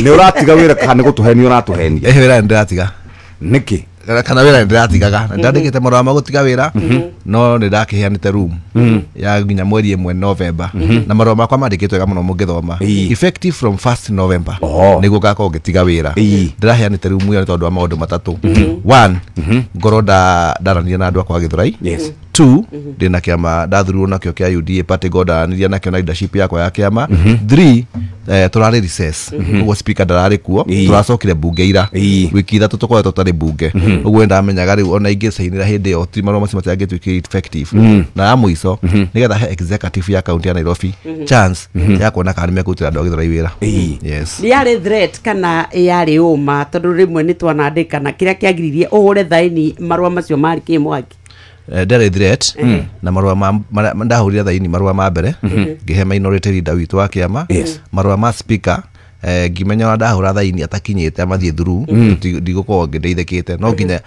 Nĩ ũratiga wĩra kana gũtũhenia ũratuhenia? Wĩra ndĩratiga. Nĩkĩ? Kana wĩra ndĩratigaga. Ndandĩkĩte marũa ma gũtiga wĩra no nĩndakĩheanĩte room ya nginya mweri 1 November na marũa makwa mandĩkĩtwo wega mũno mũngĩthoma. Effective from 1st November nĩguo ngakorwo ngĩtiga wĩra. Ndĩraheanĩte room ĩyo nĩ tondũ wa maũndũ matatũ. 1 ngorwo ndaranĩria na andũ akwa Gĩthũrai. 2 ndĩna kĩama ndathurirwo nakĩo kĩa UDA party ndaranĩria nakĩo na leadership yakwa ya kĩama. 3 tũrarĩ recess ũguo speaker ndararĩ kuo tũracokire bunge ira wiki 3 tũkoretwo tũtarĩ bunge ũguo ndamenyaga rĩu ona ingĩcainĩra hĩndĩ ĩyo ti marũa macio matiangĩtuĩkire effective na ya mũico nĩgetha he executive ya kaunti ya Nairobi chance ya kuona kana nĩmekũrutĩra andũ a Gĩthũrai wĩra. Yes, yarĩ threat kana yarĩ ũma tondũ rĩmwe nĩ twanandĩka na kĩrĩa kĩagiririe ũhũre thaini marũa macio marĩ kĩmwaki? Ndere threat na marũa ndahũrire thaini marũa ma mbere ngĩhe minority leader witũ wa kĩama marũa ma speaker ngimenya ona ndahũra thaini atakinyĩte amathiĩ through ndigũkorwo ngĩndeithĩkĩte no nginya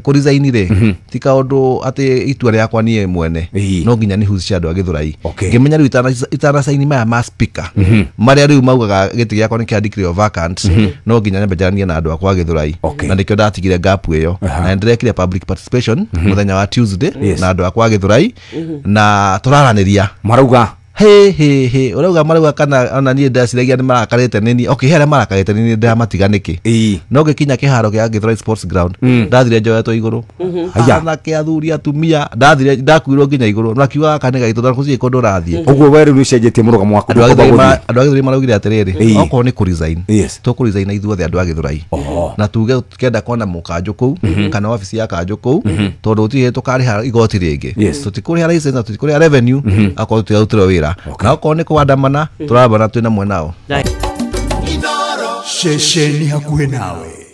kũri thaini rĩ ti kaũndũ atĩ itua rĩakwa niĩ mwene no nginya nĩhucia andũ a Gĩthũrai ngĩmenya rĩu itana saini maya ma speaker marĩa rĩu maugaga gĩtĩ gĩakwa nĩ kĩa declare vacant no nginya nyambenjanie na andũ akwa Gĩthũrai na nĩkĩo ndatigire gap ĩyo na ndĩrekire public participation mũthenya wa Tuesday na andũ akwa Gĩthũrai na tũraranĩria marauga urauga marauga kana ona niĩ ndaciragia nĩ marakarĩte nini harĩa marakarĩte nini ndamatiga nĩkĩ no gĩkinya kĩharo kĩa Gĩthũrai Sports Ground ndathire njoetwo igũrũ anake athuri atumia ndakuirwo nginya igũrũ na kiuga kanĩ gaitũ tondũ gũtirĩ kũndũ ũrathiĩ ũguo we rĩu nĩũcenjetie mũrũgamo waku. Andũ a Gĩthũrai maraugire atĩrĩrĩ okorwo nĩ kũresign tũkũresign ithuothe andũ a Gĩthũrai na tuge tũkĩenda kuona mũkanjũ kũu kana wabici ya kanjũ kũu tondũ tũtirĩ tũkarĩha igoti rĩngĩ tũtikũrĩha license na tũtikũrĩha revenue akorwo tũtirarutĩrwo wĩra na okorwo nĩ kũandamana tũrabana twĩna mwenao. Shesheni hakuhĩ nawe.